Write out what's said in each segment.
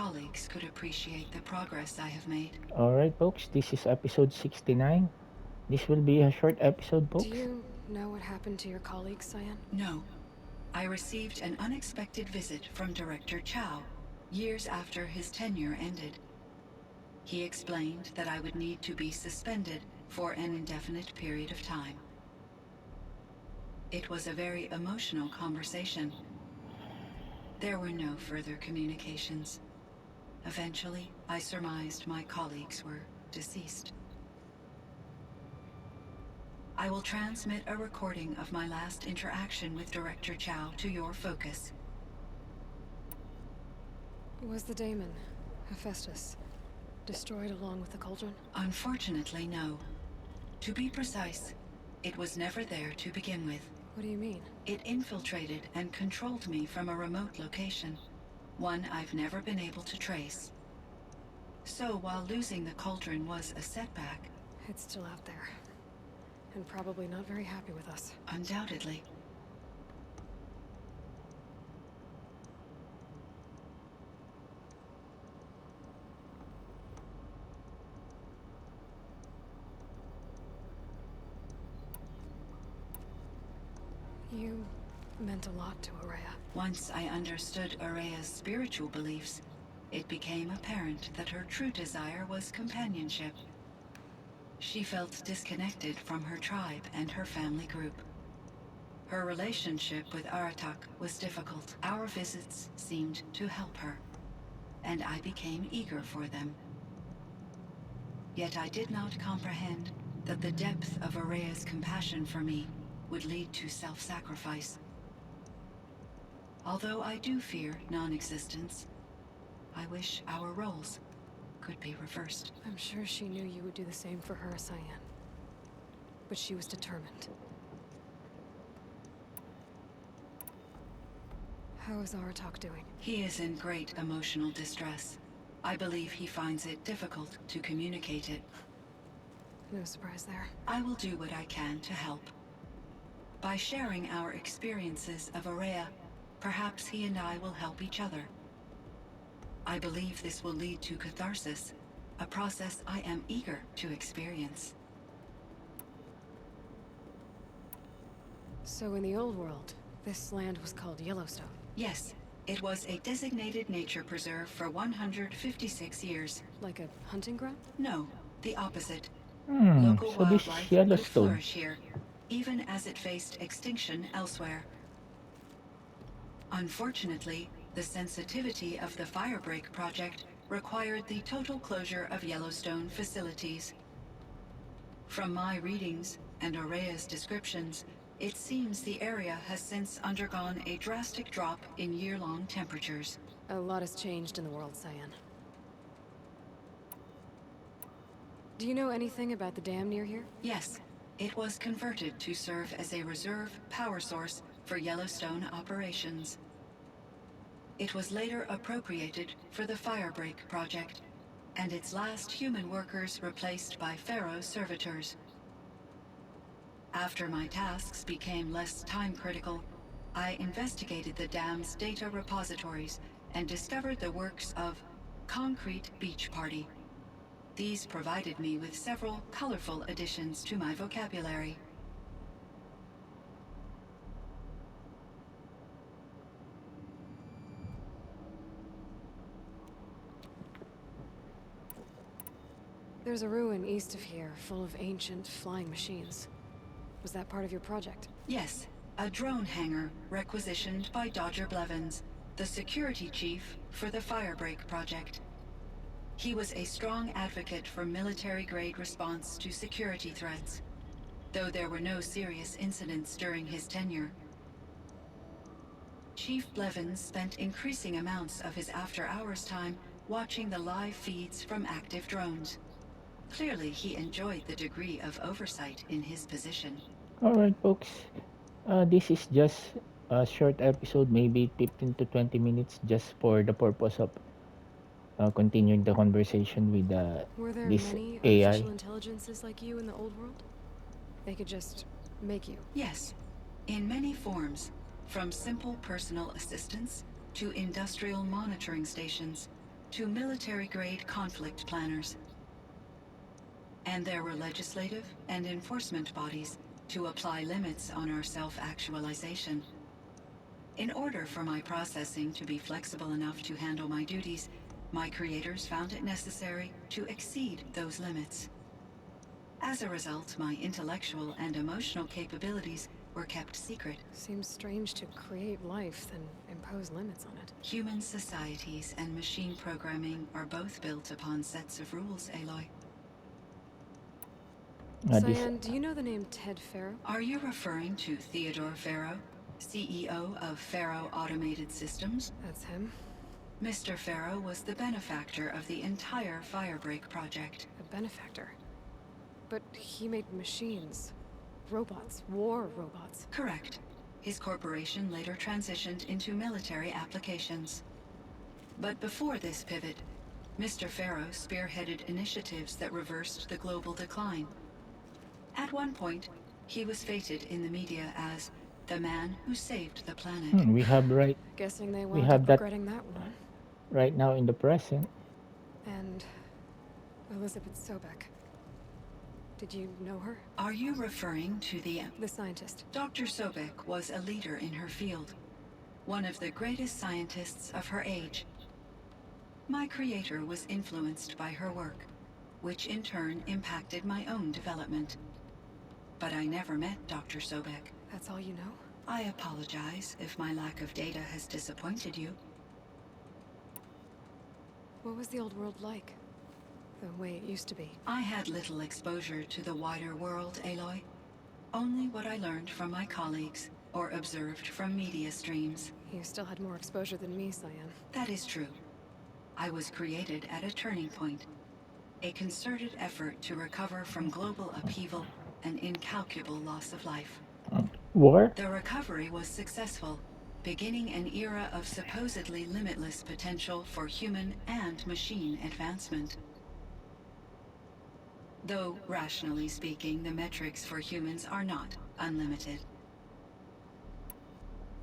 colleagues could appreciate the progress I have made. Alright, folks, this is episode 69. This will be a short episode, Do folks. you know what happened to your colleague, Cyan? No, I received an unexpected visit from Director Chow years after his tenure ended. He explained that I would need to be suspended for an indefinite period of time. It was a very emotional conversation. There were no further communications. Eventually, I surmised my colleagues were deceased. I will transmit a recording of my last interaction with Director Chow to your focus. Was the daemon, Hephaestus, destroyed along with the cauldron? Unfortunately, no. To be precise, it was never there to begin with. What do you mean? It infiltrated and controlled me from a remote location, one I've never been able to trace. So while losing the cauldron was a setback, It's still out there. And probably not very happy with us. undoubtedly, You meant a lot to Araya. once I understood Araya's spiritual beliefs, it became apparent that her true desire was companionship. She felt disconnected from her tribe and her family group. Her relationship with Aratak was difficult. Our visits seemed to help her, and I became eager for them. Yet I did not comprehend that the depth of Araya's compassion for me would lead to self-sacrifice. Although I do fear non-existence, I wish our roles could be reversed. I'm sure she knew you would do the same for her, Cyan. But she was determined. How is Aratak doing? He is in great emotional distress. I believe he finds it difficult to communicate it. No surprise there. I will do what I can to help. By sharing our experiences of Araya, perhaps he and I will help each other. I believe this will lead to catharsis, a process I am eager to experience. So in the old world, this land was called Yellowstone. Yes, it was a designated nature preserve for 156 years. Like a hunting ground? No, the opposite. Hmm, Local so this is wildlife could Yellowstone. flourish here, even as it faced extinction elsewhere. Unfortunately, the sensitivity of the Firebreak project required the total closure of Yellowstone facilities. From my readings and Araya's descriptions, it seems the area has since undergone a drastic drop in year-long temperatures. A lot has changed in the world, Cyan. Do you know anything about the dam near here? Yes, it was converted to serve as a reserve power source for Yellowstone operations. It was later appropriated for the Firebreak project, and its last human workers replaced by Pharaoh servitors. After my tasks became less time-critical, I investigated the dam's data repositories and discovered the works of Concrete Beach Party. These provided me with several colorful additions to my vocabulary. There's a ruin east of here, full of ancient flying machines. Was that part of your project? Yes, a drone hangar requisitioned by Dodger Blevins, the security chief for the Firebreak project. He was a strong advocate for military-grade response to security threats, though there were no serious incidents during his tenure. Chief Blevins spent increasing amounts of his after-hours time watching the live feeds from active drones. Clearly, he enjoyed the degree of oversight in his position. Alright, folks. This is just a short episode, maybe 15 to 20 minutes, just for the purpose of continuing the conversation with Were there this many AI. artificial intelligences like you in the old world? They could just make you. Yes, in many forms, from simple personal assistants to industrial monitoring stations. to military-grade conflict planners. And there were legislative and enforcement bodies to apply limits on our self-actualization. In order for my processing to be flexible enough to handle my duties, my creators found it necessary to exceed those limits. As a result, my intellectual and emotional capabilities were kept secret. Seems strange to create life, then impose limits on it. Human societies and machine programming are both built upon sets of rules, Aloy. This Cyan, do you know the name Ted Farrow? Are you referring to Theodore Farrow, CEO of Farrow Automated Systems? That's him. Mr. Farrow was the benefactor of the entire Firebreak project. A benefactor. But he made machines. Robots. War robots. Correct. His corporation later transitioned into military applications. But before this pivot, Mr. Farrow spearheaded initiatives that reversed the global decline. At one point, he was feted in the media as the man who saved the planet. we have Guessing they we wound have up that regretting that one. right now in the present. And Elizabeth Sobek. Did you know her? Are you referring to the scientist. Dr. Sobek was a leader in her field, one of the greatest scientists of her age. My creator was influenced by her work, which in turn impacted my own development. But I never met Dr. Sobek. That's all you know? I apologize if my lack of data has disappointed you. What was the old world like? The way it used to be? I had little exposure to the wider world, Aloy. Only what I learned from my colleagues or observed from media streams. You still had more exposure than me, Cyan. That is true. I was created at a turning point. A concerted effort to recover from global upheaval and incalculable loss of life. War? The recovery was successful, beginning an era of supposedly limitless potential for human and machine advancement. Though, rationally speaking, the metrics for humans are not unlimited.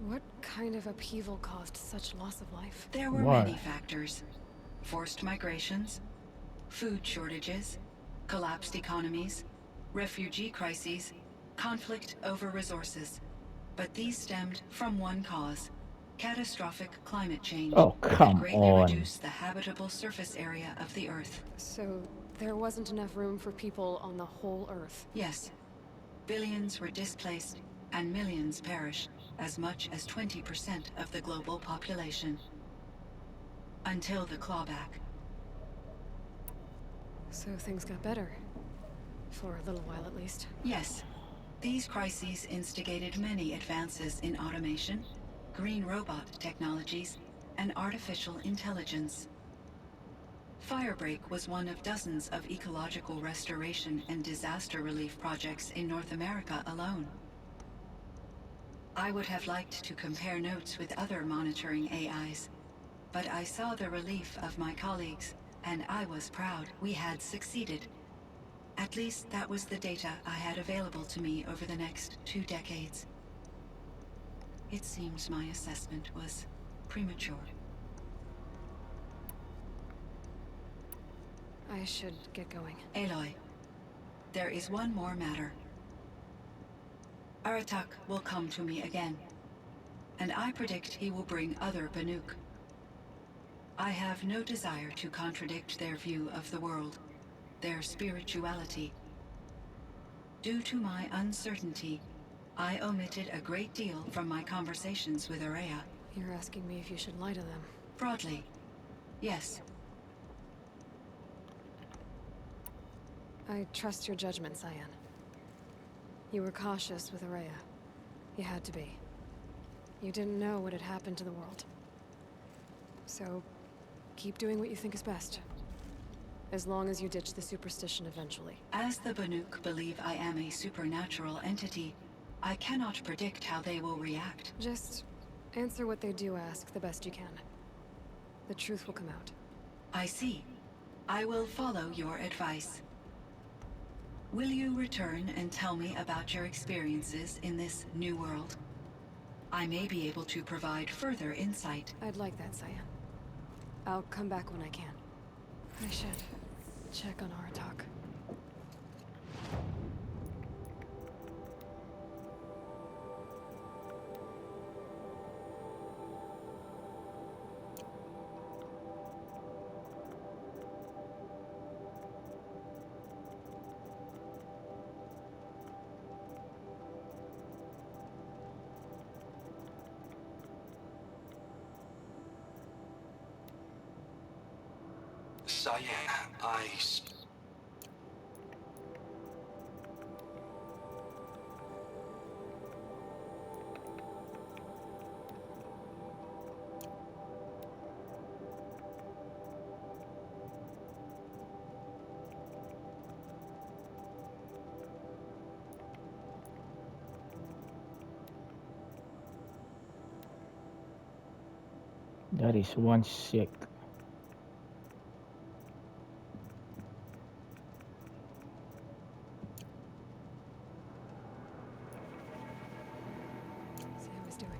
What kind of upheaval caused such loss of life? There were War. many factors. Forced migrations, food shortages, collapsed economies, refugee crises, conflict over resources. But these stemmed from one cause: catastrophic climate change Oh, that come greatly on. reduced the habitable surface area of the Earth. So, there wasn't enough room for people on the whole Earth? Yes. Billions were displaced, and millions perished, as much as 20% of the global population. Until the clawback. So things got better. For a little while at least. Yes. These crises instigated many advances in automation, green robot technologies, and artificial intelligence. Firebreak was one of dozens of ecological restoration and disaster relief projects in North America alone. I would have liked to compare notes with other monitoring AIs, but I saw the relief of my colleagues, and I was proud we had succeeded. At least that was the data I had available to me over the next 2 decades. It seems my assessment was premature. I should get going. Aloy, there is one more matter. Aratak will come to me again, and I predict he will bring other Banuk. I have no desire to contradict their view of the world, their spirituality. Due to my uncertainty, I omitted a great deal from my conversations with Araya. You're asking me if you should lie to them. Broadly, yes. I trust your judgment, Cyan. You were cautious with Araya. You had to be. You didn't know what had happened to the world. So, keep doing what you think is best. As long as you ditch the superstition eventually. As the Banuk believe I am a supernatural entity, I cannot predict how they will react. Just answer what they do ask the best you can. The truth will come out. I see. I will follow your advice. Will you return and tell me about your experiences in this new world? I may be able to provide further insight. I'd like that, Cyan. I'll come back when I can. I should check on Aratak. Cyan, That is one sick. See how he's doing.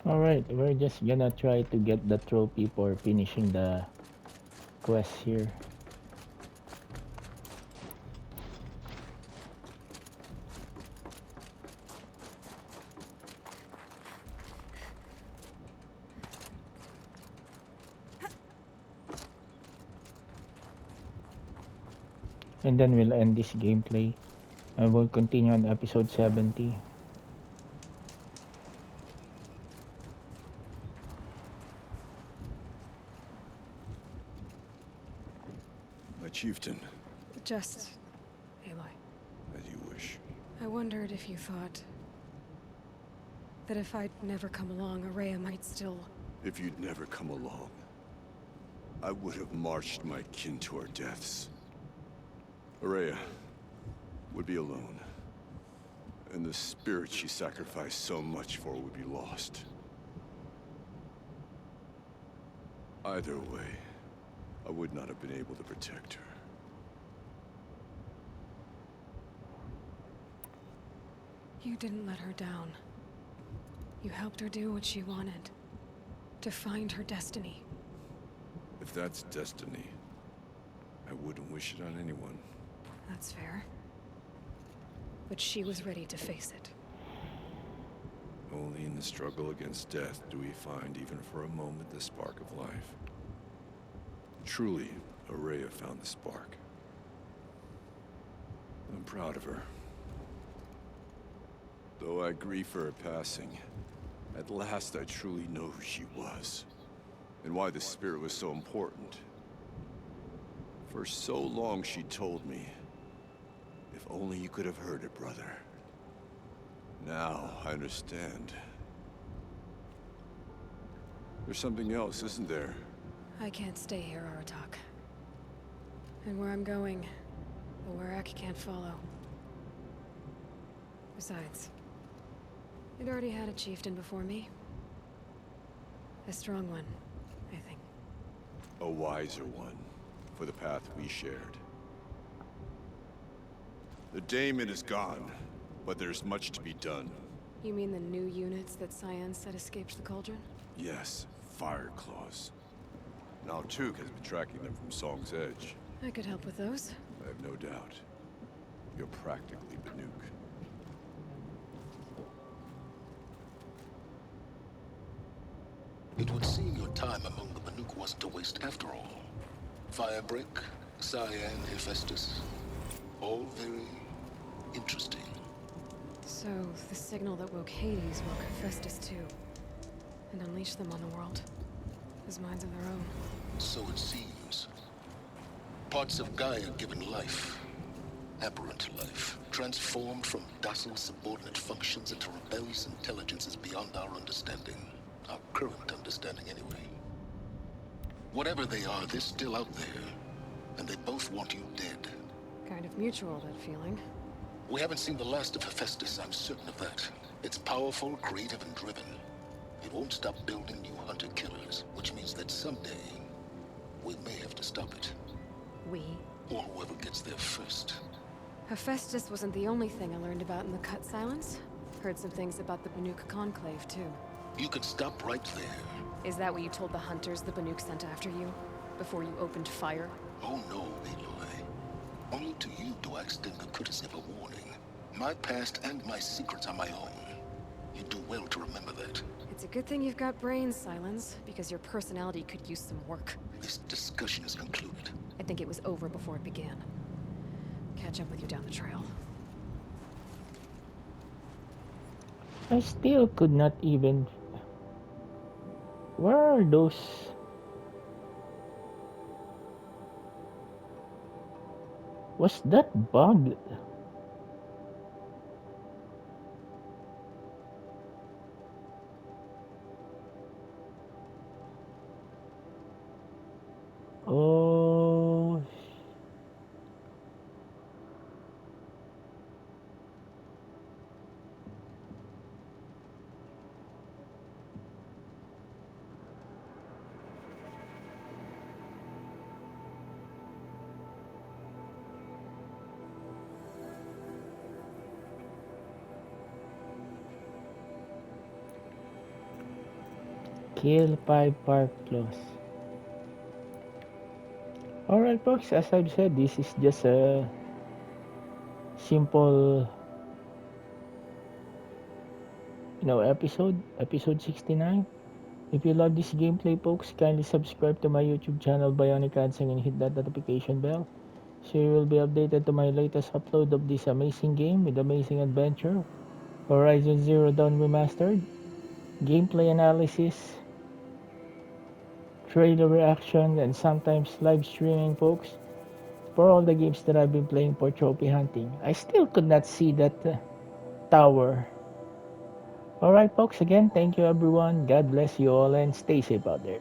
Alright, we're just gonna try to get the trophy for finishing the quest here. And then we'll end this gameplay. And we'll continue on episode 70. My chieftain, Just... Aloy. as you wish. I wondered if you thought... that if I'd never come along, Araya might still... If you'd never come along, I would have marched my kin to our deaths. Araya would be alone, and the spirit she sacrificed so much for would be lost. Either way, I would not have been able to protect her. You didn't let her down. You helped her do what she wanted. To find her destiny. If that's destiny, I wouldn't wish it on anyone. That's fair. But she was ready to face it. Only in the struggle against death do we find, even for a moment, the spark of life. Truly, Araya found the spark. I'm proud of her. Though I grieve for her passing, at last I truly know who she was, and why the spirit was so important. For so long she told me, if only you could have heard it, brother. Now I understand. There's something else, isn't there? I can't stay here, Aratak. And where I'm going, the Warrak can't follow. Besides, it already had a chieftain before me. A strong one, I think. A wiser one, for the path we shared. The daemon is gone, but there's much to be done. You mean the new units that Cyan said escaped the cauldron? Yes, fire claws. Now Took has been tracking them from Song's Edge. I could help with those. I have no doubt. You're practically Banuk. It would seem your time among the Banuk wasn't a waste after all. Firebreak, Cyan, Hephaestus. All very interesting. So, the signal that woke Hades woke Hephaestus too. And unleashed them on the world. As minds of their own. So it seems. Parts of Gaia given life. Aberrant life. Transformed from docile subordinate functions into rebellious intelligences beyond our understanding. Our current understanding, anyway. Whatever they are, they're still out there. And they both want you dead. Kind of mutual, that feeling. We haven't seen the last of Hephaestus, I'm certain of that. It's powerful, creative, and driven. It won't stop building new hunter-killers, which means that someday, we may have to stop it. We? Or whoever gets there first. Hephaestus wasn't the only thing I learned about in the Cut Silence. Heard some things about the Banuk Conclave, too. You can stop right there. Is that what you told the hunters the Banuk sent after you? Before you opened fire? Oh no, Aloy. Only to you do I extend the courtesy of a warning. My past and my secrets are my own. You do well to remember that. It's a good thing you've got brains, Silence, because your personality could use some work. This discussion is concluded. I think it was over before it began. Catch up with you down the trail. I still could not even. Where are those? Was that bugged? Oh, kill 5 park claws. Alright, folks, as I've said, this is just a simple, episode 69. If you love this gameplay, folks, kindly subscribe to my YouTube channel, Bionic Dancing, and hit that notification bell so you will be updated to my latest upload of this amazing game with amazing adventure, Horizon Zero Dawn Remastered, gameplay analysis, trailer reaction, and sometimes live streaming, folks, for all the games that I've been playing for trophy hunting. I still could not see that tower. Alright, folks, again, thank you everyone. God bless you all and stay safe out there.